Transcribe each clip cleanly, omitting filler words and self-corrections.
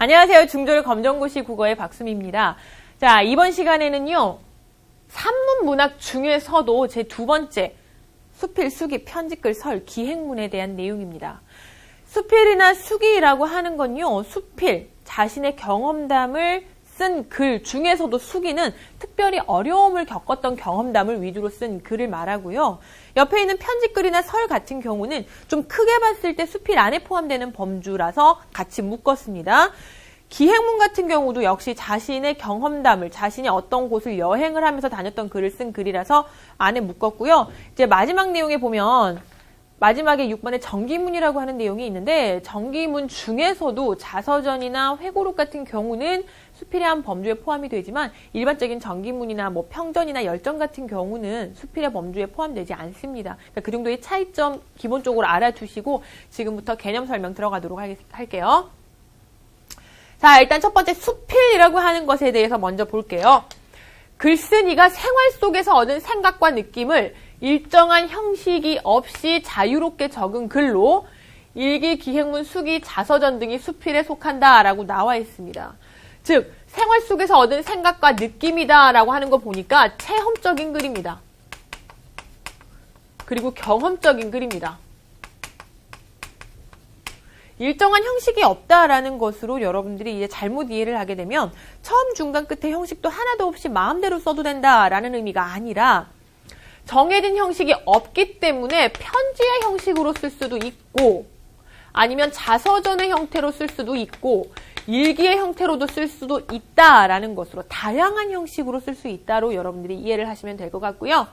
안녕하세요. 중졸 검정고시 국어의 박수미입니다. 자, 이번 시간에는요. 산문 문학 중에서도 제 두 번째 수필, 수기, 편집글, 설, 기행문에 대한 내용입니다. 수필이나 수기라고 하는 건요. 수필, 자신의 경험담을 쓴 글 중에서도 수기는 특별히 어려움을 겪었던 경험담을 위주로 쓴 글을 말하고요. 옆에 있는 편집글이나 설 같은 경우는 좀 크게 봤을 때 수필 안에 포함되는 범주라서 같이 묶었습니다. 기행문 같은 경우도 역시 자신의 경험담을, 자신이 어떤 곳을 여행을 하면서 다녔던 글을 쓴 글이라서 안에 묶었고요. 이제 마지막 내용에 보면 마지막에 6번에 정기문이라고 하는 내용이 있는데 정기문 중에서도 자서전이나 회고록 같은 경우는 수필의 한 범주에 포함이 되지만 일반적인 정기문이나 뭐 평전이나 열전 같은 경우는 수필의 범주에 포함되지 않습니다. 그러니까 그 정도의 차이점 기본적으로 알아두시고 지금부터 개념 설명 들어가도록 할게요. 자, 일단 첫 번째 수필이라고 하는 것에 대해서 먼저 볼게요. 글쓴이가 생활 속에서 얻은 생각과 느낌을 일정한 형식이 없이 자유롭게 적은 글로 일기, 기행문, 수기, 자서전 등이 수필에 속한다라고 나와 있습니다. 즉, 생활 속에서 얻은 생각과 느낌이다라고 하는 거 보니까 체험적인 글입니다. 그리고 경험적인 글입니다. 일정한 형식이 없다라는 것으로 여러분들이 이제 잘못 이해를 하게 되면 처음, 중간, 끝에 형식도 하나도 없이 마음대로 써도 된다라는 의미가 아니라 정해진 형식이 없기 때문에 편지의 형식으로 쓸 수도 있고 아니면 자서전의 형태로 쓸 수도 있고 일기의 형태로도 쓸 수도 있다라는 것으로 다양한 형식으로 쓸 수 있다로 여러분들이 이해를 하시면 될 것 같고요.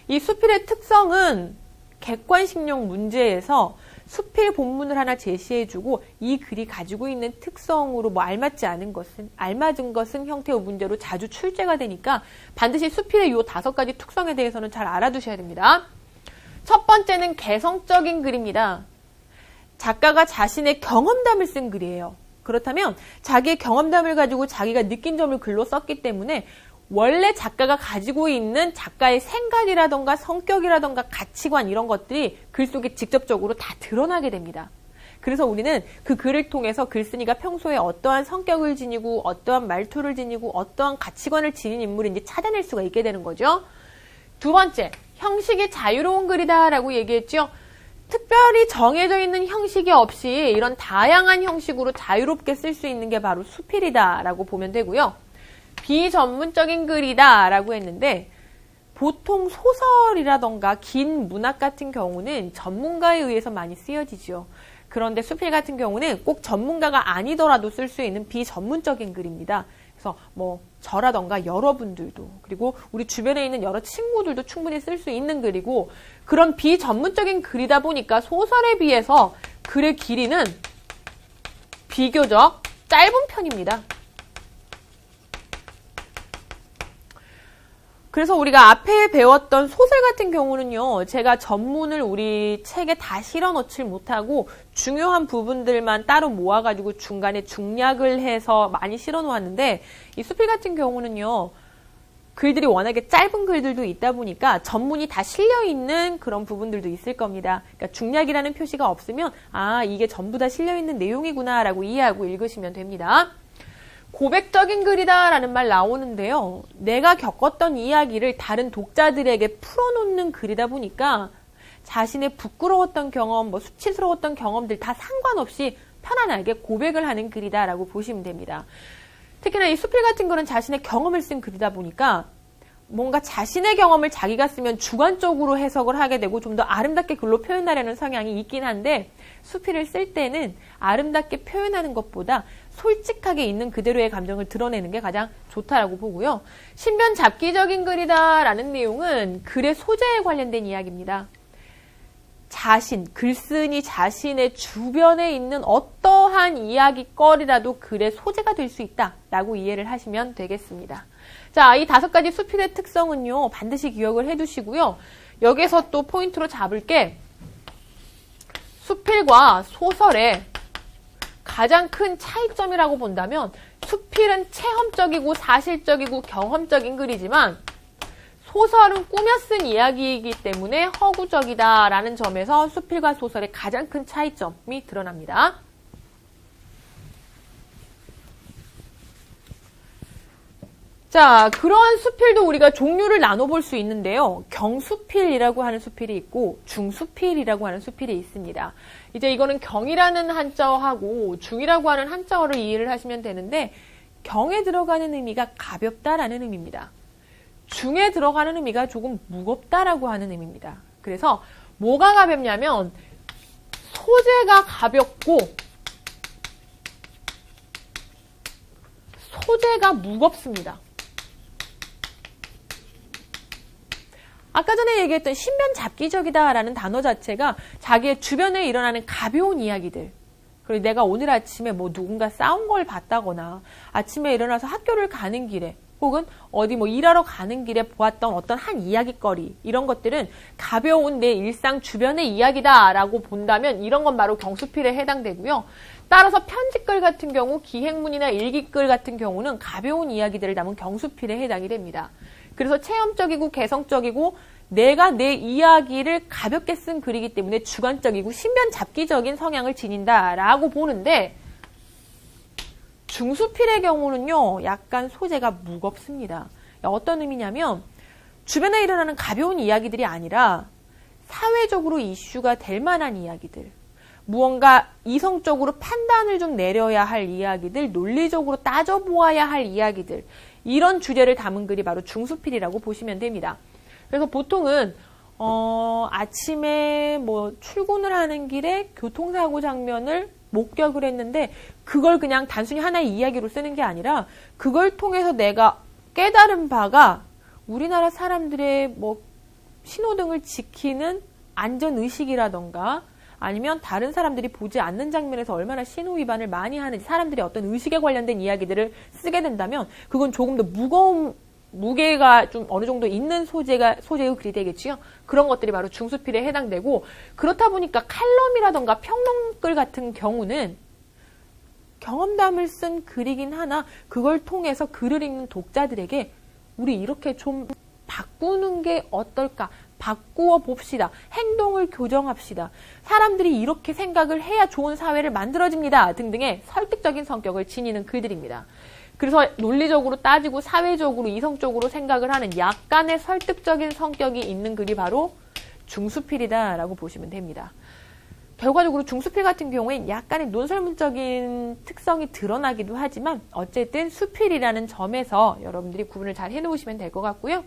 이 수필의 특성은 객관식용 문제에서 수필 본문을 하나 제시해주고 이 글이 가지고 있는 특성으로 뭐 알맞은 것은 형태의 문제로 자주 출제가 되니까 반드시 수필의 이 5가지 특성에 대해서는 잘 알아두셔야 됩니다. 첫 번째는 개성적인 글입니다. 작가가 자신의 경험담을 쓴 글이에요. 그렇다면 자기의 경험담을 가지고 자기가 느낀 점을 글로 썼기 때문에 원래 작가가 가지고 있는 작가의 생각이라던가 성격이라던가 가치관 이런 것들이 글 속에 직접적으로 다 드러나게 됩니다. 그래서 우리는 그 글을 통해서 글쓴이가 평소에 어떠한 성격을 지니고 어떠한 말투를 지니고 어떠한 가치관을 지닌 인물인지 찾아낼 수가 있게 되는 거죠. 두 번째, 형식이 자유로운 글이다라고 얘기했죠. 특별히 정해져 있는 형식이 없이 이런 다양한 형식으로 자유롭게 쓸 수 있는 게 바로 수필이다라고 보면 되고요. 비전문적인 글이다 라고 했는데 보통 소설이라던가 긴 문학 같은 경우는 전문가에 의해서 많이 쓰여지죠. 그런데 수필 같은 경우는 꼭 전문가가 아니더라도 쓸 수 있는 비전문적인 글입니다. 그래서 뭐 저라던가 여러분들도 그리고 우리 주변에 있는 여러 친구들도 충분히 쓸 수 있는 글이고 그런 비전문적인 글이다 보니까 소설에 비해서 글의 길이는 비교적 짧은 편입니다. 그래서 우리가 앞에 배웠던 소설 같은 경우는요. 제가 전문을 우리 책에 다 실어 넣질 못하고 중요한 부분들만 따로 모아가지고 중간에 중략을 해서 많이 실어 놓았는데 이 수필 같은 경우는요. 글들이 워낙에 짧은 글들도 있다 보니까 전문이 다 실려있는 그런 부분들도 있을 겁니다. 그러니까 중략이라는 표시가 없으면 아 이게 전부 다 실려있는 내용이구나 라고 이해하고 읽으시면 됩니다. 고백적인 글이다 라는 말 나오는데요. 내가 겪었던 이야기를 다른 독자들에게 풀어놓는 글이다 보니까 자신의 부끄러웠던 경험, 뭐 수치스러웠던 경험들 다 상관없이 편안하게 고백을 하는 글이다 라고 보시면 됩니다. 특히나 이 수필 같은 거는 자신의 경험을 쓴 글이다 보니까 뭔가 자신의 경험을 자기가 쓰면 주관적으로 해석을 하게 되고 좀 더 아름답게 글로 표현하려는 성향이 있긴 한데 수필을 쓸 때는 아름답게 표현하는 것보다 솔직하게 있는 그대로의 감정을 드러내는 게 가장 좋다라고 보고요. 신변 잡기적인 글이다라는 내용은 글의 소재에 관련된 이야기입니다. 글쓴이 자신의 주변에 있는 어떠한 이야기거리라도 글의 소재가 될 수 있다라고 이해를 하시면 되겠습니다. 자, 이 5가지 수필의 특성은요. 반드시 기억을 해두시고요. 여기서 또 포인트로 잡을 게 수필과 소설의 가장 큰 차이점이라고 본다면 수필은 체험적이고 사실적이고 경험적인 글이지만 소설은 꾸며 쓴 이야기이기 때문에 허구적이다라는 점에서 수필과 소설의 가장 큰 차이점이 드러납니다. 자, 그러한 수필도 우리가 종류를 나눠볼 수 있는데요. 경수필이라고 하는 수필이 있고 중수필이라고 하는 수필이 있습니다. 이제 이거는 경이라는 한자어하고 중이라고 하는 한자어를 이해를 하시면 되는데 경에 들어가는 의미가 가볍다라는 의미입니다. 중에 들어가는 의미가 조금 무겁다라고 하는 의미입니다. 그래서 뭐가 가볍냐면 소재가 가볍고 소재가 무겁습니다. 아까 전에 얘기했던 신변잡기적이다라는 단어 자체가 자기의 주변에 일어나는 가벼운 이야기들, 그리고 내가 오늘 아침에 뭐 누군가 싸운 걸 봤다거나 아침에 일어나서 학교를 가는 길에 혹은 어디 뭐 일하러 가는 길에 보았던 어떤 한 이야기거리, 이런 것들은 가벼운 내 일상 주변의 이야기다라고 본다면 이런 건 바로 경수필에 해당되고요. 따라서 편지글 같은 경우, 기행문이나 일기글 같은 경우는 가벼운 이야기들을 담은 경수필에 해당이 됩니다. 그래서 체험적이고 개성적이고 내가 내 이야기를 가볍게 쓴 글이기 때문에 주관적이고 신변잡기적인 성향을 지닌다라고 보는데, 중수필의 경우는요, 약간 소재가 무겁습니다. 어떤 의미냐면 주변에 일어나는 가벼운 이야기들이 아니라 사회적으로 이슈가 될 만한 이야기들, 무언가 이성적으로 판단을 좀 내려야 할 이야기들, 논리적으로 따져보아야 할 이야기들, 이런 주제를 담은 글이 바로 중수필이라고 보시면 됩니다. 그래서 보통은 아침에 뭐 출근을 하는 길에 교통사고 장면을 목격을 했는데 그걸 그냥 단순히 하나의 이야기로 쓰는 게 아니라 그걸 통해서 내가 깨달은 바가 우리나라 사람들의 뭐 신호등을 지키는 안전의식이라던가 아니면 다른 사람들이 보지 않는 장면에서 얼마나 신호 위반을 많이 하는지, 사람들의 어떤 의식에 관련된 이야기들을 쓰게 된다면 그건 조금 더 무게가 좀 어느 정도 있는 소재의 글이 되겠지요. 그런 것들이 바로 중수필에 해당되고, 그렇다 보니까 칼럼이라던가 평론글 같은 경우는 경험담을 쓴 글이긴 하나 그걸 통해서 글을 읽는 독자들에게 우리 이렇게 좀 바꾸는 게 어떨까? 바꾸어 봅시다. 행동을 교정합시다. 사람들이 이렇게 생각을 해야 좋은 사회를 만들어집니다. 등등의 설득적인 성격을 지니는 글들입니다. 그래서 논리적으로 따지고 사회적으로 이성적으로 생각을 하는 약간의 설득적인 성격이 있는 글이 바로 중수필이다라고 보시면 됩니다. 결과적으로 중수필 같은 경우엔 약간의 논설문적인 특성이 드러나기도 하지만 어쨌든 수필이라는 점에서 여러분들이 구분을 잘 해놓으시면 될 것 같고요.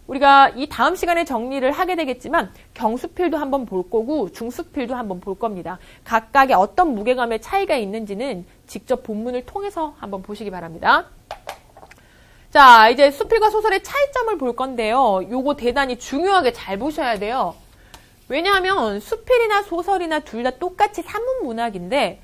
우리가 이 다음 시간에 정리를 하게 되겠지만 경수필도 한번 볼 거고 중수필도 한번 볼 겁니다. 각각의 어떤 무게감의 차이가 있는지는 직접 본문을 통해서 한번 보시기 바랍니다. 자, 이제 수필과 소설의 차이점을 볼 건데요. 요거 대단히 중요하게 잘 보셔야 돼요. 왜냐하면 수필이나 소설이나 둘 다 똑같이 산문문학인데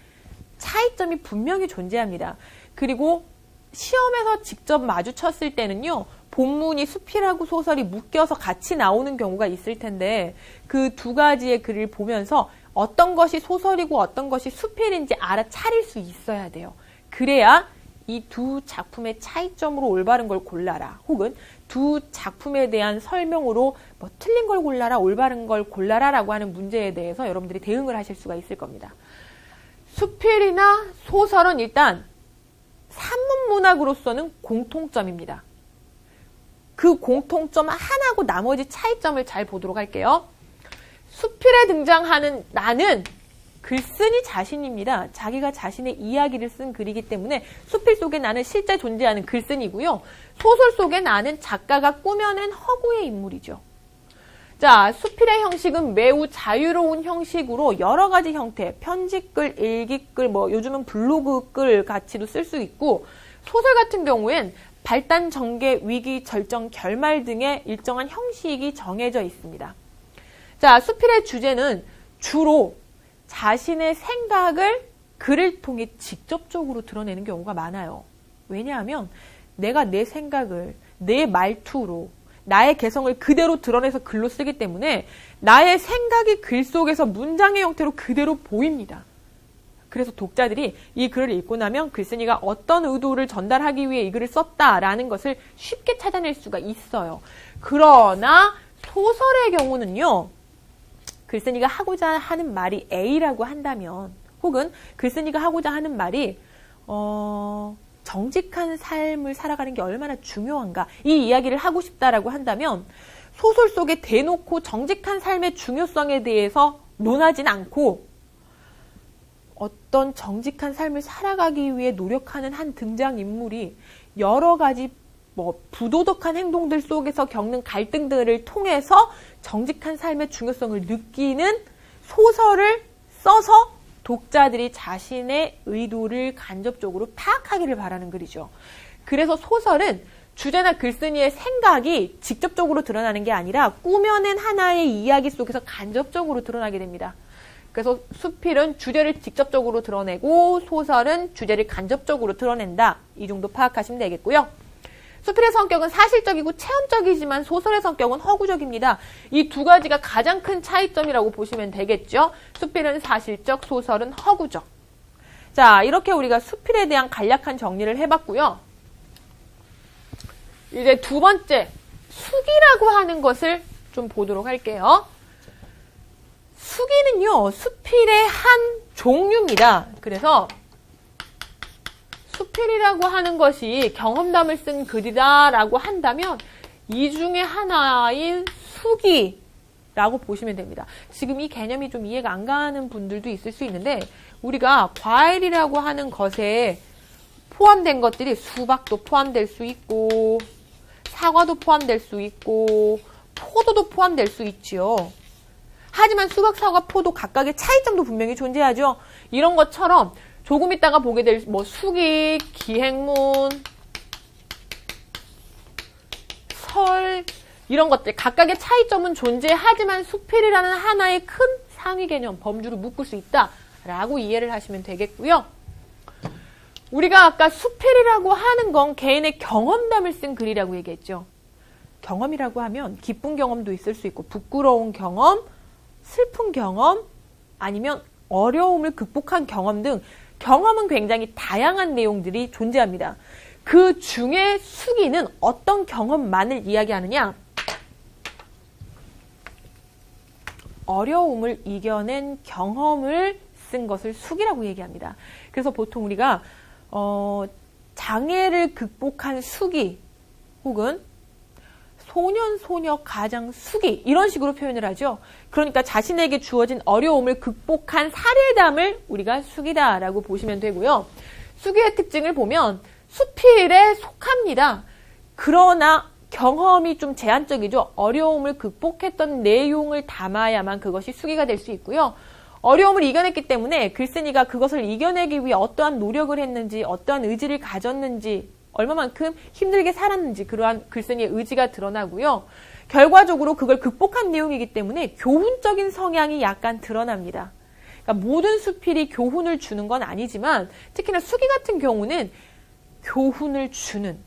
차이점이 분명히 존재합니다. 그리고 시험에서 직접 마주쳤을 때는요, 본문이 수필하고 소설이 묶여서 같이 나오는 경우가 있을 텐데 그 두 가지의 글을 보면서 어떤 것이 소설이고 어떤 것이 수필인지 알아차릴 수 있어야 돼요. 그래야 이 두 작품의 차이점으로 올바른 걸 골라라, 혹은 두 작품에 대한 설명으로 뭐 틀린 걸 골라라, 올바른 걸 골라라 라고 하는 문제에 대해서 여러분들이 대응을 하실 수가 있을 겁니다. 수필이나 소설은 일단 산문문학으로서는 공통점입니다. 그 공통점 하나고 나머지 차이점을 잘 보도록 할게요. 수필에 등장하는 나는 글쓴이 자신입니다. 자기가 자신의 이야기를 쓴 글이기 때문에 수필 속에 나는 실제 존재하는 글쓴이고요. 소설 속에 나는 작가가 꾸며낸 허구의 인물이죠. 자, 수필의 형식은 매우 자유로운 형식으로 여러 가지 형태, 편지글, 일기글, 뭐 요즘은 블로그글 같이도 쓸 수 있고, 소설 같은 경우엔 발단, 전개, 위기, 절정, 결말 등의 일정한 형식이 정해져 있습니다. 자, 수필의 주제는 주로 자신의 생각을 글을 통해 직접적으로 드러내는 경우가 많아요. 왜냐하면 내가 내 생각을 내 말투로 나의 개성을 그대로 드러내서 글로 쓰기 때문에 나의 생각이 글 속에서 문장의 형태로 그대로 보입니다. 그래서 독자들이 이 글을 읽고 나면 글쓴이가 어떤 의도를 전달하기 위해 이 글을 썼다라는 것을 쉽게 찾아낼 수가 있어요. 그러나 소설의 경우는요, 글쓴이가 하고자 하는 말이 A라고 한다면, 혹은 글쓴이가 하고자 하는 말이 정직한 삶을 살아가는 게 얼마나 중요한가 이 이야기를 하고 싶다라고 한다면 소설 속에 대놓고 정직한 삶의 중요성에 대해서 논하진 않고 어떤 정직한 삶을 살아가기 위해 노력하는 한 등장인물이 여러 가지 부도덕한 행동들 속에서 겪는 갈등들을 통해서 정직한 삶의 중요성을 느끼는 소설을 써서 독자들이 자신의 의도를 간접적으로 파악하기를 바라는 글이죠. 그래서 소설은 주제나 글쓴이의 생각이 직접적으로 드러나는 게 아니라 꾸며낸 하나의 이야기 속에서 간접적으로 드러나게 됩니다. 그래서 수필은 주제를 직접적으로 드러내고 소설은 주제를 간접적으로 드러낸다. 이 정도 파악하시면 되겠고요. 수필의 성격은 사실적이고 체험적이지만 소설의 성격은 허구적입니다. 이 두 가지가 가장 큰 차이점이라고 보시면 되겠죠. 수필은 사실적, 소설은 허구적. 자, 이렇게 우리가 수필에 대한 간략한 정리를 해봤고요. 이제 두 번째, 수기라고 하는 것을 좀 보도록 할게요. 수기는요, 수필의 한 종류입니다. 그래서 수필이라고 하는 것이 경험담을 쓴 글이다라고 한다면 이 중에 하나인 수기라고 보시면 됩니다. 지금 이 개념이 좀 이해가 안 가는 분들도 있을 수 있는데 우리가 과일이라고 하는 것에 포함된 것들이 수박도 포함될 수 있고 사과도 포함될 수 있고 포도도 포함될 수 있지요. 하지만 수박, 사과, 포도 각각의 차이점도 분명히 존재하죠. 이런 것처럼 조금 있다가 보게 될 수기, 기행문, 설 이런 것들 각각의 차이점은 존재하지만 수필이라는 하나의 큰 상위 개념, 범주로 묶을 수 있다라고 이해를 하시면 되겠고요. 우리가 아까 수필이라고 하는 건 개인의 경험담을 쓴 글이라고 얘기했죠. 경험이라고 하면 기쁜 경험도 있을 수 있고 부끄러운 경험, 슬픈 경험, 아니면 어려움을 극복한 경험 등 경험은 굉장히 다양한 내용들이 존재합니다. 그 중에 수기는 어떤 경험만을 이야기하느냐? 어려움을 이겨낸 경험을 쓴 것을 수기라고 얘기합니다. 그래서 보통 우리가 장애를 극복한 수기 혹은 소년, 소녀, 가장 수기 이런 식으로 표현을 하죠. 그러니까 자신에게 주어진 어려움을 극복한 사례담을 우리가 수기다라고 보시면 되고요. 수기의 특징을 보면 수필에 속합니다. 그러나 경험이 좀 제한적이죠. 어려움을 극복했던 내용을 담아야만 그것이 수기가 될 수 있고요. 어려움을 이겨냈기 때문에 글쓴이가 그것을 이겨내기 위해 어떠한 노력을 했는지, 어떠한 의지를 가졌는지, 얼마만큼 힘들게 살았는지 그러한 글쓴이의 의지가 드러나고요. 결과적으로 그걸 극복한 내용이기 때문에 교훈적인 성향이 약간 드러납니다. 그러니까 모든 수필이 교훈을 주는 건 아니지만 특히나 수기 같은 경우는 교훈을 주는,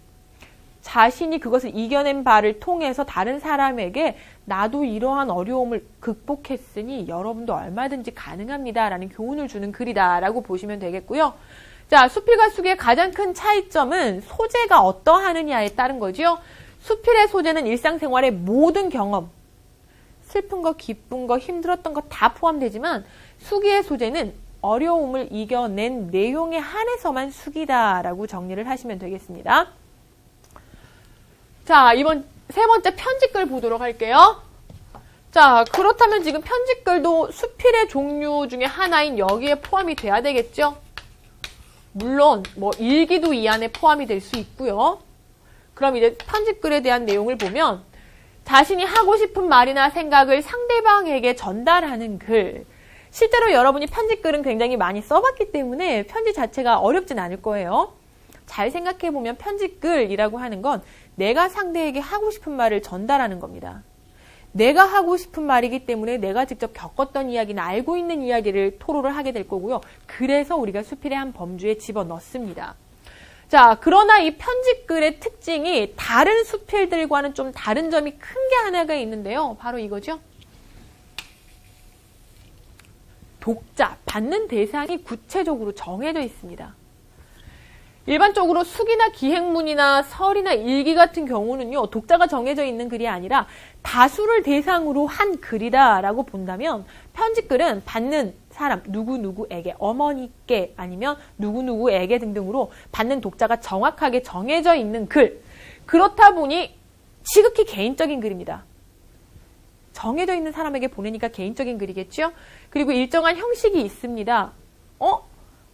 자신이 그것을 이겨낸 바를 통해서 다른 사람에게 나도 이러한 어려움을 극복했으니 여러분도 얼마든지 가능합니다 라는 교훈을 주는 글이다라고 보시면 되겠고요. 자, 수필과 수기의 가장 큰 차이점은 소재가 어떠하느냐에 따른 거죠. 수필의 소재는 일상생활의 모든 경험, 슬픈 거, 기쁜 거, 힘들었던 거 다 포함되지만 수기의 소재는 어려움을 이겨낸 내용에 한해서만 수기다라고 정리를 하시면 되겠습니다. 자, 이번 세 번째 편집글 보도록 할게요. 자, 그렇다면 지금 편집글도 수필의 종류 중에 하나인 여기에 포함이 돼야 되겠죠? 물론 일기도 이 안에 포함이 될 수 있고요. 그럼 이제 편집글에 대한 내용을 보면 자신이 하고 싶은 말이나 생각을 상대방에게 전달하는 글. 실제로 여러분이 편집글은 굉장히 많이 써봤기 때문에 편지 자체가 어렵진 않을 거예요. 잘 생각해보면 편집글이라고 하는 건 내가 상대에게 하고 싶은 말을 전달하는 겁니다. 내가 하고 싶은 말이기 때문에 내가 직접 겪었던 이야기나 알고 있는 이야기를 토로를 하게 될 거고요. 그래서 우리가 수필의 한 범주에 집어넣습니다. 자, 그러나 이 편집글의 특징이 다른 수필들과는 좀 다른 점이 큰 게 하나가 있는데요. 바로 이거죠. 독자, 받는 대상이 구체적으로 정해져 있습니다. 일반적으로 수기나 기행문이나 설이나 일기 같은 경우는요, 독자가 정해져 있는 글이 아니라 다수를 대상으로 한 글이다라고 본다면 편집글은 받는 사람, 누구누구에게, 어머니께 아니면 누구누구에게 등등으로 받는 독자가 정확하게 정해져 있는 글. 그렇다 보니 지극히 개인적인 글입니다. 정해져 있는 사람에게 보내니까 개인적인 글이겠죠? 그리고 일정한 형식이 있습니다.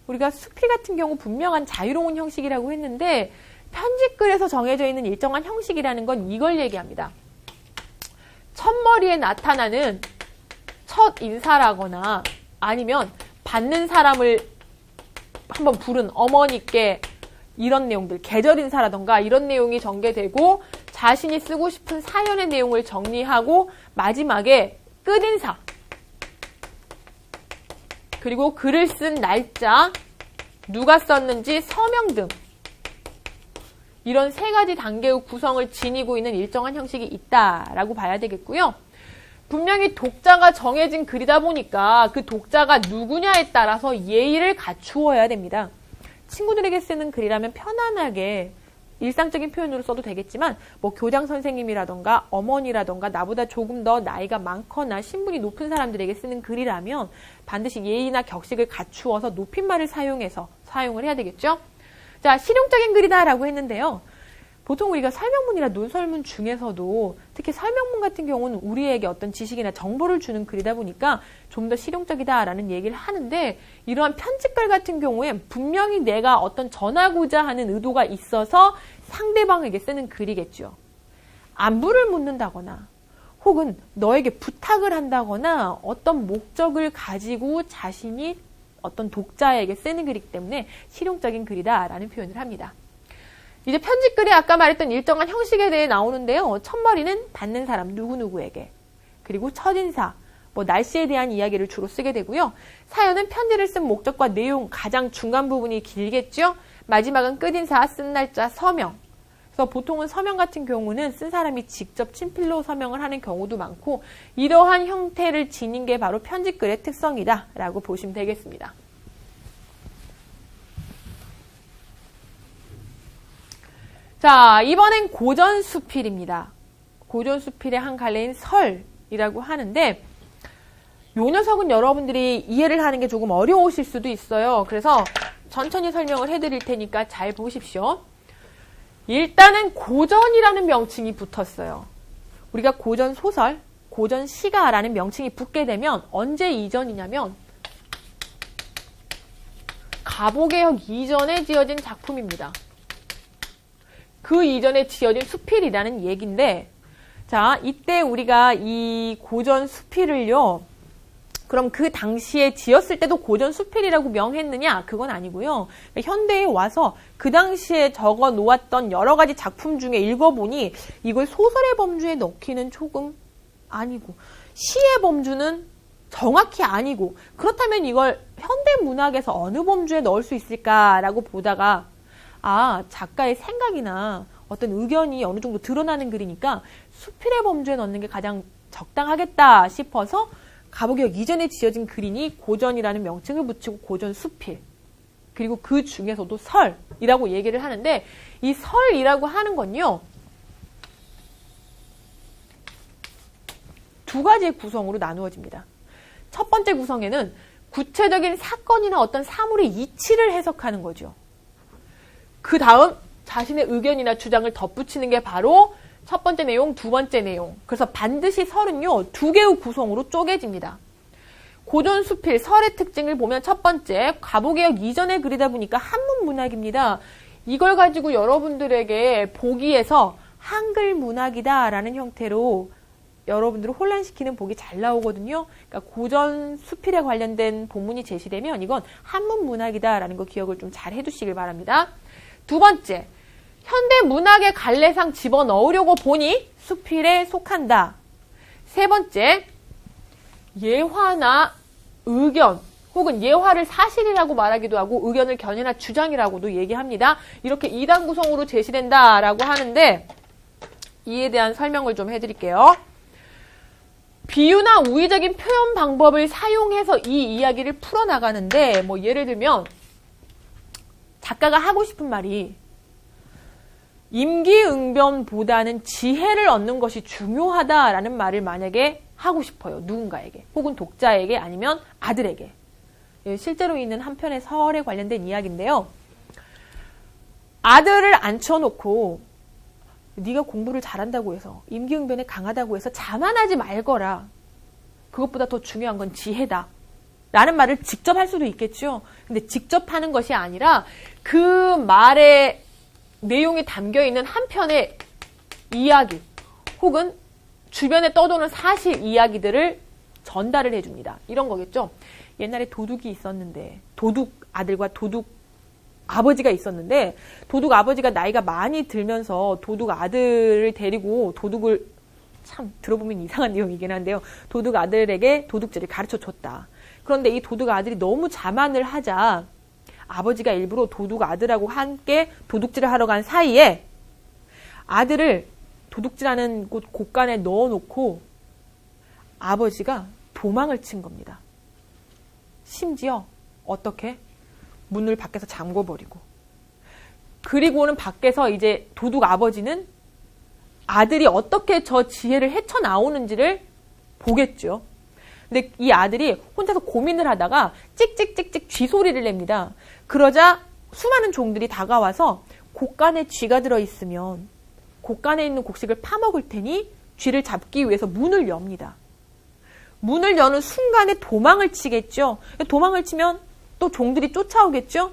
우리가 수필 같은 경우 분명한 자유로운 형식이라고 했는데 편집글에서 정해져 있는 일정한 형식이라는 건 이걸 얘기합니다. 첫머리에 나타나는 첫 인사라거나 아니면 받는 사람을 한번 부른 어머니께 이런 내용들, 계절 인사라던가 이런 내용이 전개되고 자신이 쓰고 싶은 사연의 내용을 정리하고 마지막에 끝인사 그리고 글을 쓴 날짜, 누가 썼는지 서명 등 이런 세 가지 단계의 구성을 지니고 있는 일정한 형식이 있다라고 봐야 되겠고요. 분명히 독자가 정해진 글이다 보니까 그 독자가 누구냐에 따라서 예의를 갖추어야 됩니다. 친구들에게 쓰는 글이라면 편안하게 일상적인 표현으로 써도 되겠지만 뭐 교장 선생님이라던가 어머니라던가 나보다 조금 더 나이가 많거나 신분이 높은 사람들에게 쓰는 글이라면 반드시 예의나 격식을 갖추어서 높임말을 사용을 해야 되겠죠. 자, 실용적인 글이다라고 했는데요. 보통 우리가 설명문이나 논설문 중에서도 특히 설명문 같은 경우는 우리에게 어떤 지식이나 정보를 주는 글이다 보니까 좀 더 실용적이다라는 얘기를 하는데 이러한 편집글 같은 경우엔 분명히 내가 어떤 전하고자 하는 의도가 있어서 상대방에게 쓰는 글이겠죠. 안부를 묻는다거나 혹은 너에게 부탁을 한다거나 어떤 목적을 가지고 자신이 어떤 독자에게 쓰는 글이기 때문에 실용적인 글이다라는 표현을 합니다. 이제 편집글이 아까 말했던 일정한 형식에 대해 나오는데요. 첫머리는 받는 사람 누구누구에게, 그리고 첫인사, 날씨에 대한 이야기를 주로 쓰게 되고요. 사연은 편지를 쓴 목적과 내용, 가장 중간 부분이 길겠죠. 마지막은 끝인사, 쓴 날짜, 서명. 그래서 보통은 서명 같은 경우는 쓴 사람이 직접 친필로 서명을 하는 경우도 많고 이러한 형태를 지닌 게 바로 편집글의 특성이다 라고 보시면 되겠습니다. 자, 이번엔 고전수필입니다. 고전수필의 한 갈래인 설이라고 하는데 요 녀석은 여러분들이 이해를 하는 게 조금 어려우실 수도 있어요. 그래서 천천히 설명을 해드릴 테니까 잘 보십시오. 일단은 고전이라는 명칭이 붙었어요. 우리가 고전소설, 고전시가라는 명칭이 붙게 되면 언제 이전이냐면 가보개혁 이전에 지어진 작품입니다. 그 이전에 지어진 수필이라는 얘기인데, 자, 이때 우리가 이 고전 수필을요, 그럼 그 당시에 지었을 때도 고전 수필이라고 명했느냐? 그건 아니고요. 현대에 와서 그 당시에 적어 놓았던 여러 가지 작품 중에 읽어보니 이걸 소설의 범주에 넣기는 조금 아니고, 시의 범주는 정확히 아니고, 그렇다면 이걸 현대 문학에서 어느 범주에 넣을 수 있을까라고 보다가 작가의 생각이나 어떤 의견이 어느 정도 드러나는 글이니까 수필의 범주에 넣는 게 가장 적당하겠다 싶어서 가보개혁 이전에 지어진 글이니 고전이라는 명칭을 붙이고 고전 수필, 그리고 그 중에서도 설이라고 얘기를 하는데 이 설이라고 하는 건요, 두 가지의 구성으로 나누어집니다. 첫 번째 구성에는 구체적인 사건이나 어떤 사물의 이치를 해석하는 거죠. 그 다음 자신의 의견이나 주장을 덧붙이는 게 바로 첫 번째 내용, 두 번째 내용. 그래서 반드시 설은요, 두 개의 구성으로 쪼개집니다. 고전수필, 설의 특징을 보면 첫 번째, 가보개혁 이전의 글이다 보니까 한문 문학입니다. 이걸 가지고 여러분들에게 보기에서 한글 문학이다라는 형태로 여러분들을 혼란시키는 복이 잘 나오거든요. 그러니까 고전수필에 관련된 본문이 제시되면 이건 한문 문학이다라는 거 기억을 좀 잘 해두시길 바랍니다. 두 번째, 현대 문학의 갈래상 집어넣으려고 보니 수필에 속한다. 세 번째, 예화나 의견 혹은 예화를 사실이라고 말하기도 하고 의견을 견해나 주장이라고도 얘기합니다. 이렇게 2단 구성으로 제시된다라고 하는데 이에 대한 설명을 좀 해드릴게요. 비유나 우의적인 표현 방법을 사용해서 이 이야기를 풀어나가는데 예를 들면 작가가 하고 싶은 말이 임기응변보다는 지혜를 얻는 것이 중요하다라는 말을 만약에 하고 싶어요. 누군가에게 혹은 독자에게 아니면 아들에게. 실제로 있는 한 편의 설에 관련된 이야기인데요. 아들을 앉혀놓고 네가 공부를 잘한다고 해서 임기응변에 강하다고 해서 자만하지 말거라. 그것보다 더 중요한 건 지혜다. 라는 말을 직접 할 수도 있겠죠. 근데 직접 하는 것이 아니라 그 말의 내용이 담겨있는 한 편의 이야기 혹은 주변에 떠도는 사실 이야기들을 전달을 해줍니다. 이런 거겠죠. 옛날에 도둑이 있었는데 도둑 아들과 도둑 아버지가 있었는데 도둑 아버지가 나이가 많이 들면서 도둑 아들을 데리고 도둑을 참 들어보면 이상한 내용이긴 한데요. 도둑 아들에게 도둑질을 가르쳐 줬다. 그런데 이 도둑 아들이 너무 자만을 하자 아버지가 일부러 도둑 아들하고 함께 도둑질을 하러 간 사이에 아들을 도둑질하는 곳 곳간에 넣어놓고 아버지가 도망을 친 겁니다. 심지어 어떻게? 문을 밖에서 잠궈버리고. 그리고는 밖에서 이제 도둑 아버지는 아들이 어떻게 저 지혜를 헤쳐나오는지를 보겠죠. 근데 이 아들이 혼자서 고민을 하다가 찍찍찍찍 쥐소리를 냅니다. 그러자 수많은 종들이 다가와서 곡간에 쥐가 들어있으면 곡간에 있는 곡식을 파먹을 테니 쥐를 잡기 위해서 문을 엽니다. 문을 여는 순간에 도망을 치겠죠. 도망을 치면 또 종들이 쫓아오겠죠.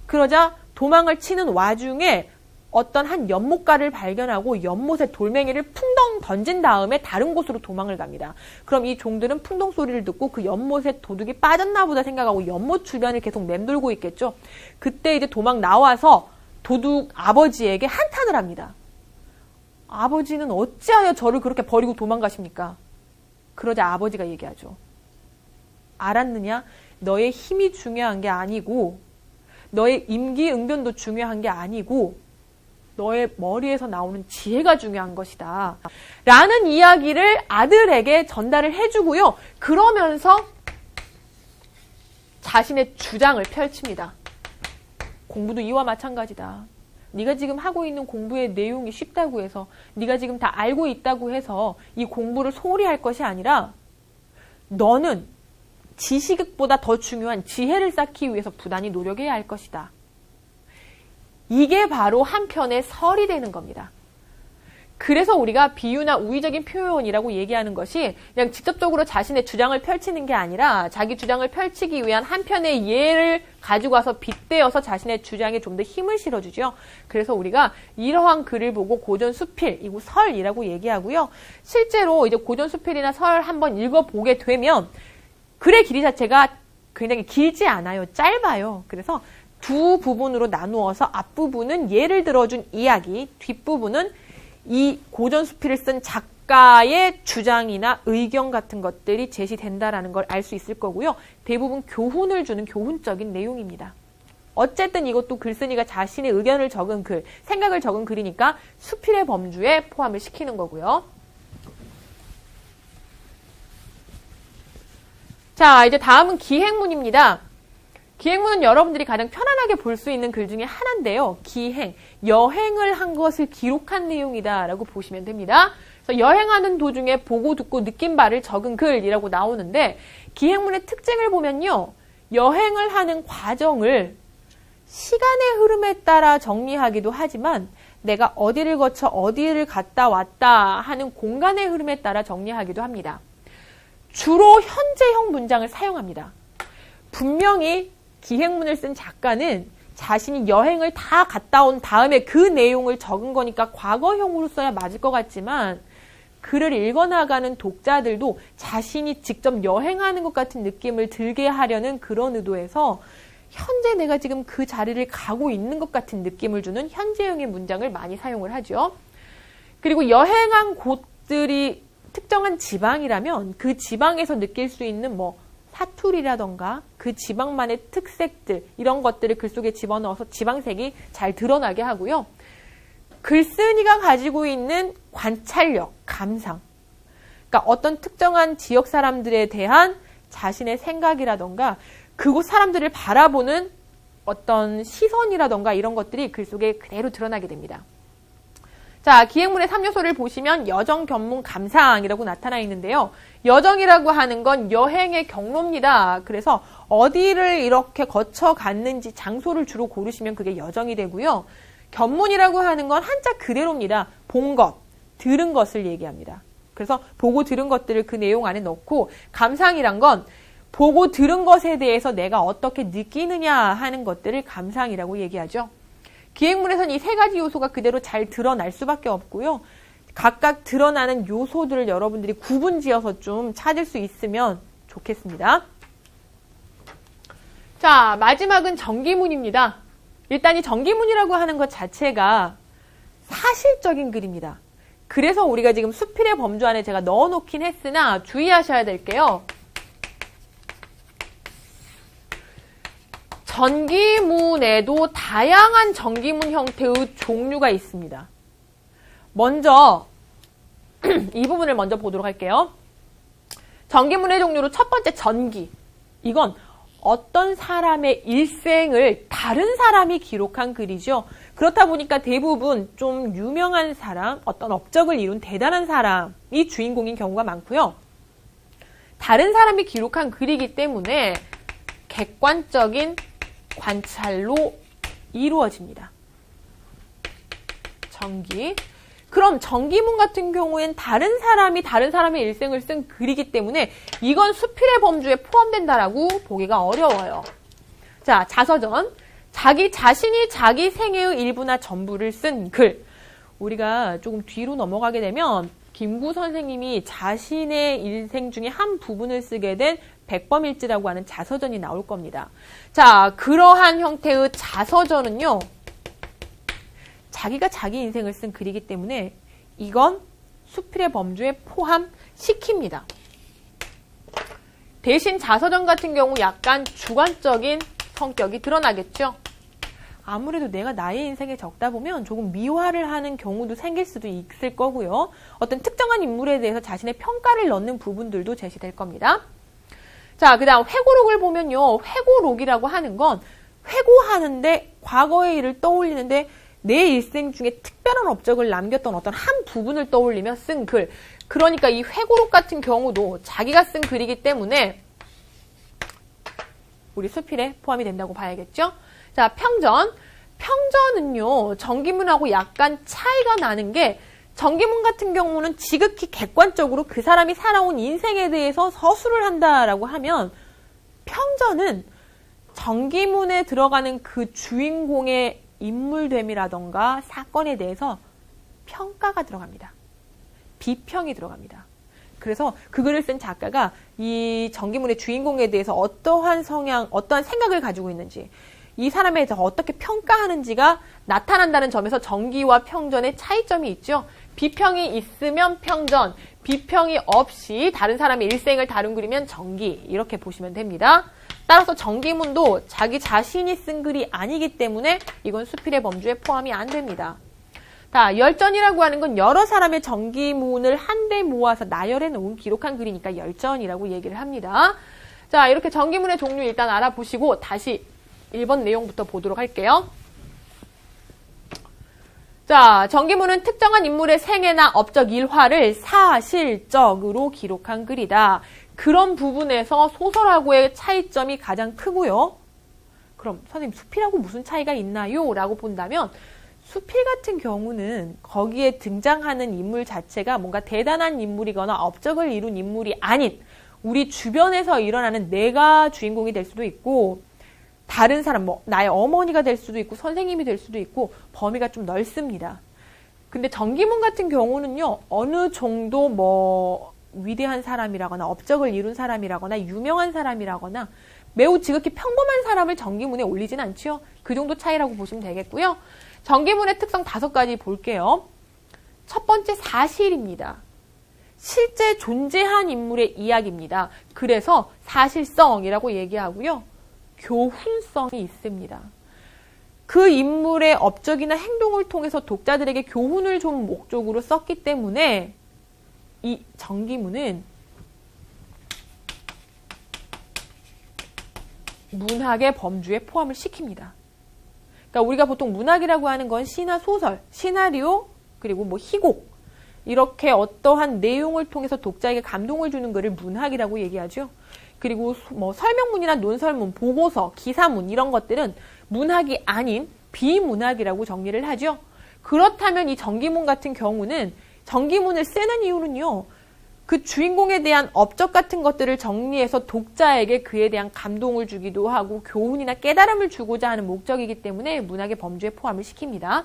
그러자 도망을 치는 와중에 어떤 한 연못가를 발견하고 연못에 돌멩이를 풍덩 던진 다음에 다른 곳으로 도망을 갑니다. 그럼 이 종들은 풍덩 소리를 듣고 그 연못에 도둑이 빠졌나 보다 생각하고 연못 주변을 계속 맴돌고 있겠죠. 그때 이제 도망 나와서 도둑 아버지에게 한탄을 합니다. 아버지는 어찌하여 저를 그렇게 버리고 도망가십니까? 그러자 아버지가 얘기하죠. 알았느냐? 너의 힘이 중요한 게 아니고 너의 임기응변도 중요한 게 아니고 너의 머리에서 나오는 지혜가 중요한 것이다. 라는 이야기를 아들에게 전달을 해주고요. 그러면서 자신의 주장을 펼칩니다. 공부도 이와 마찬가지다. 네가 지금 하고 있는 공부의 내용이 쉽다고 해서 네가 지금 다 알고 있다고 해서 이 공부를 소홀히 할 것이 아니라 너는 지식보다 더 중요한 지혜를 쌓기 위해서 부단히 노력해야 할 것이다. 이게 바로 한편의 설이 되는 겁니다. 그래서 우리가 비유나 우의적인 표현이라고 얘기하는 것이 그냥 직접적으로 자신의 주장을 펼치는 게 아니라 자기 주장을 펼치기 위한 한편의 예를 가지고 와서 빗대어서 자신의 주장에 좀 더 힘을 실어주죠. 그래서 우리가 이러한 글을 보고 고전수필, 이거 설이라고 얘기하고요. 실제로 이제 고전수필이나 설 한번 읽어보게 되면 글의 길이 자체가 굉장히 길지 않아요. 짧아요. 그래서 두 부분으로 나누어서 앞부분은 예를 들어준 이야기, 뒷부분은 이 고전수필을 쓴 작가의 주장이나 의견 같은 것들이 제시된다라는 걸 알 수 있을 거고요. 대부분 교훈을 주는 교훈적인 내용입니다. 어쨌든 이것도 글쓴이가 자신의 의견을 적은 글, 생각을 적은 글이니까 수필의 범주에 포함을 시키는 거고요. 자, 이제 다음은 기행문입니다. 기행문은 여러분들이 가장 편안하게 볼 수 있는 글 중에 하나인데요. 기행, 여행을 한 것을 기록한 내용이다라고 보시면 됩니다. 그래서 여행하는 도중에 보고 듣고 느낀 바를 적은 글이라고 나오는데 기행문의 특징을 보면요. 여행을 하는 과정을 시간의 흐름에 따라 정리하기도 하지만 내가 어디를 거쳐 어디를 갔다 왔다 하는 공간의 흐름에 따라 정리하기도 합니다. 주로 현재형 문장을 사용합니다. 분명히 기행문을 쓴 작가는 자신이 여행을 다 갔다 온 다음에 그 내용을 적은 거니까 과거형으로 써야 맞을 것 같지만 글을 읽어나가는 독자들도 자신이 직접 여행하는 것 같은 느낌을 들게 하려는 그런 의도에서 현재 내가 지금 그 자리를 가고 있는 것 같은 느낌을 주는 현재형의 문장을 많이 사용을 하죠. 그리고 여행한 곳들이 특정한 지방이라면 그 지방에서 느낄 수 있는 사투리라던가 그 지방만의 특색들 이런 것들을 글 속에 집어넣어서 지방색이 잘 드러나게 하고요. 글쓴이가 가지고 있는 관찰력, 감상 그러니까 어떤 특정한 지역 사람들에 대한 자신의 생각이라던가 그곳 사람들을 바라보는 어떤 시선이라던가 이런 것들이 글 속에 그대로 드러나게 됩니다. 자, 기행문의 3요소를 보시면 여정, 견문, 감상이라고 나타나 있는데요. 여정이라고 하는 건 여행의 경로입니다. 그래서 어디를 이렇게 거쳐 갔는지 장소를 주로 고르시면 그게 여정이 되고요. 견문이라고 하는 건 한자 그대로입니다. 본 것, 들은 것을 얘기합니다. 그래서 보고 들은 것들을 그 내용 안에 넣고, 감상이란 건 보고 들은 것에 대해서 내가 어떻게 느끼느냐 하는 것들을 감상이라고 얘기하죠. 기행문에서는 이 세 가지 요소가 그대로 잘 드러날 수밖에 없고요. 각각 드러나는 요소들을 여러분들이 구분지어서 좀 찾을 수 있으면 좋겠습니다. 자, 마지막은 정기문입니다. 일단 이 정기문이라고 하는 것 자체가 사실적인 글입니다. 그래서 우리가 지금 수필의 범주 안에 제가 넣어놓긴 했으나 주의하셔야 될 게요. 정기문에도 다양한 정기문 형태의 종류가 있습니다. 먼저 이 부분을 먼저 보도록 할게요. 정기문의 종류로 첫 번째 전기. 이건 어떤 사람의 일생을 다른 사람이 기록한 글이죠. 그렇다 보니까 대부분 좀 유명한 사람, 어떤 업적을 이룬 대단한 사람이 주인공인 경우가 많고요. 다른 사람이 기록한 글이기 때문에 객관적인 관찰로 이루어집니다. 정기. 그럼 정기문 같은 경우엔 다른 사람이 다른 사람의 일생을 쓴 글이기 때문에 이건 수필의 범주에 포함된다라고 보기가 어려워요. 자, 자서전. 자기 자신이 자기 생애의 일부나 전부를 쓴 글. 우리가 조금 뒤로 넘어가게 되면 김구 선생님이 자신의 일생 중에 한 부분을 쓰게 된 백범일지라고 하는 자서전이 나올 겁니다. 자, 그러한 형태의 자서전은요, 자기가 자기 인생을 쓴 글이기 때문에 이건 수필의 범주에 포함시킵니다. 대신 자서전 같은 경우 약간 주관적인 성격이 드러나겠죠. 아무래도 내가 나의 인생에 적다 보면 조금 미화를 하는 경우도 생길 수도 있을 거고요. 어떤 특정한 인물에 대해서 자신의 평가를 넣는 부분들도 제시될 겁니다. 자, 그 다음 회고록을 보면요. 회고록이라고 하는 건 회고하는데 과거의 일을 떠올리는데 내 일생 중에 특별한 업적을 남겼던 어떤 한 부분을 떠올리며 쓴 글. 그러니까 이 회고록 같은 경우도 자기가 쓴 글이기 때문에 우리 수필에 포함이 된다고 봐야겠죠. 자, 평전. 평전은요, 정기문하고 약간 차이가 나는 게 정기문 같은 경우는 지극히 객관적으로 그 사람이 살아온 인생에 대해서 서술을 한다라고 하면 평전은 정기문에 들어가는 그 주인공의 인물됨이라던가 사건에 대해서 평가가 들어갑니다. 비평이 들어갑니다. 그래서 그 글을 쓴 작가가 이 정기문의 주인공에 대해서 어떠한 성향, 어떠한 생각을 가지고 있는지, 이 사람에 대해서 어떻게 평가하는지가 나타난다는 점에서 정기와 평전의 차이점이 있죠. 비평이 있으면 평전, 비평이 없이 다른 사람의 일생을 다룬 글이면 정기, 이렇게 보시면 됩니다. 따라서 정기문도 자기 자신이 쓴 글이 아니기 때문에 이건 수필의 범주에 포함이 안 됩니다. 자, 열전이라고 하는 건 여러 사람의 정기문을 한데 모아서 나열해 놓은 기록한 글이니까 열전이라고 얘기를 합니다. 자, 이렇게 정기문의 종류 일단 알아보시고 다시 1번 내용부터 보도록 할게요. 자, 정기문은 특정한 인물의 생애나 업적 일화를 사실적으로 기록한 글이다. 그런 부분에서 소설하고의 차이점이 가장 크고요. 그럼 선생님, 수필하고 무슨 차이가 있나요? 라고 본다면 수필 같은 경우는 거기에 등장하는 인물 자체가 뭔가 대단한 인물이거나 업적을 이룬 인물이 아닌 우리 주변에서 일어나는 내가 주인공이 될 수도 있고 다른 사람, 뭐 나의 어머니가 될 수도 있고 선생님이 될 수도 있고 범위가 좀 넓습니다. 근데 정기문 같은 경우는요, 어느 정도 뭐 위대한 사람이라거나 업적을 이룬 사람이라거나 유명한 사람이라거나 매우 지극히 평범한 사람을 정기문에 올리진 않죠. 그 정도 차이라고 보시면 되겠고요. 정기문의 특성 5가지 볼게요. 첫 번째, 사실입니다. 실제 존재한 인물의 이야기입니다. 그래서 사실성이라고 얘기하고요. 교훈성이 있습니다. 그 인물의 업적이나 행동을 통해서 독자들에게 교훈을 준 목적으로 썼기 때문에 이 정기문은 문학의 범주에 포함을 시킵니다. 그러니까 우리가 보통 문학이라고 하는 건 시나 소설, 시나리오, 그리고 뭐 희곡, 이렇게 어떠한 내용을 통해서 독자에게 감동을 주는 글을 문학이라고 얘기하죠. 그리고 뭐 설명문이나 논설문, 보고서, 기사문 이런 것들은 문학이 아닌 비문학이라고 정리를 하죠. 그렇다면 이 전기문 같은 경우는 전기문을 쓰는 이유는요. 그 주인공에 대한 업적 같은 것들을 정리해서 독자에게 그에 대한 감동을 주기도 하고 교훈이나 깨달음을 주고자 하는 목적이기 때문에 문학의 범주에 포함을 시킵니다.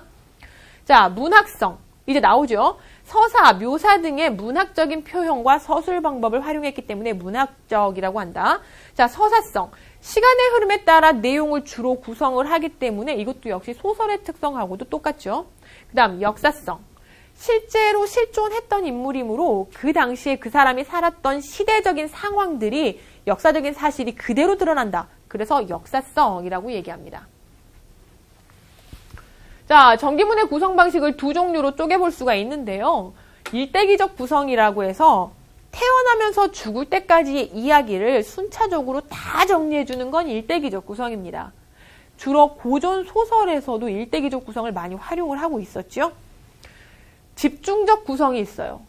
자, 문학성. 이제 나오죠. 서사, 묘사 등의 문학적인 표현과 서술 방법을 활용했기 때문에 문학적이라고 한다. 자, 서사성. 시간의 흐름에 따라 내용을 주로 구성을 하기 때문에 이것도 역시 소설의 특성하고도 똑같죠. 그 다음 역사성. 실제로 실존했던 인물이므로 그 당시에 그 사람이 살았던 시대적인 상황들이 역사적인 사실이 그대로 드러난다. 그래서 역사성이라고 얘기합니다. 자, 전기문의 구성 방식을 두 종류로 쪼개볼 수가 있는데요. 일대기적 구성이라고 해서 태어나면서 죽을 때까지의 이야기를 순차적으로 다 정리해주는 건 일대기적 구성입니다. 주로 고전 소설에서도 일대기적 구성을 많이 활용을 하고 있었죠. 집중적 구성이 있어요.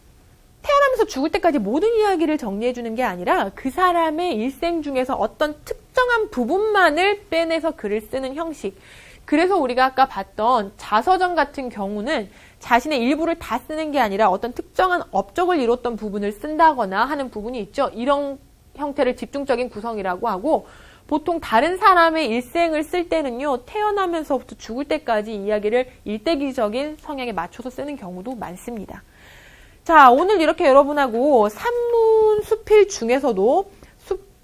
태어나면서 죽을 때까지 모든 이야기를 정리해주는 게 아니라 그 사람의 일생 중에서 어떤 특정한 부분만을 빼내서 글을 쓰는 형식. 그래서 우리가 아까 봤던 자서전 같은 경우는 자신의 일부를 다 쓰는 게 아니라 어떤 특정한 업적을 이뤘던 부분을 쓴다거나 하는 부분이 있죠. 이런 형태를 집중적인 구성이라고 하고 보통 다른 사람의 일생을 쓸 때는요. 태어나면서부터 죽을 때까지 이야기를 일대기적인 성향에 맞춰서 쓰는 경우도 많습니다. 자, 오늘 이렇게 여러분하고 산문 수필 중에서도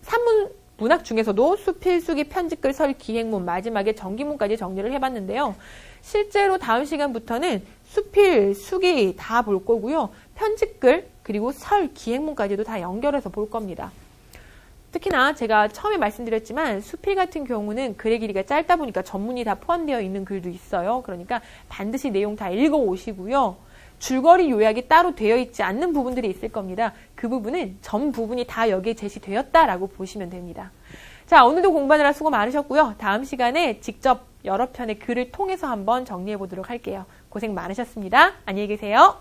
산문 문학 중에서도 수필, 수기, 편집글, 설, 기행문, 마지막에 전기문까지 정리를 해봤는데요. 실제로 다음 시간부터는 수필, 수기 다 볼 거고요. 편집글, 그리고 설, 기행문까지도 다 연결해서 볼 겁니다. 특히나 제가 처음에 말씀드렸지만 수필 같은 경우는 글의 길이가 짧다 보니까 전문이 다 포함되어 있는 글도 있어요. 그러니까 반드시 내용 다 읽어오시고요. 줄거리 요약이 따로 되어 있지 않는 부분들이 있을 겁니다. 그 부분은 전 부분이 다 여기에 제시되었다라고 보시면 됩니다. 자, 오늘도 공부하느라 수고 많으셨고요. 다음 시간에 직접 여러 편의 글을 통해서 한번 정리해 보도록 할게요. 고생 많으셨습니다. 안녕히 계세요.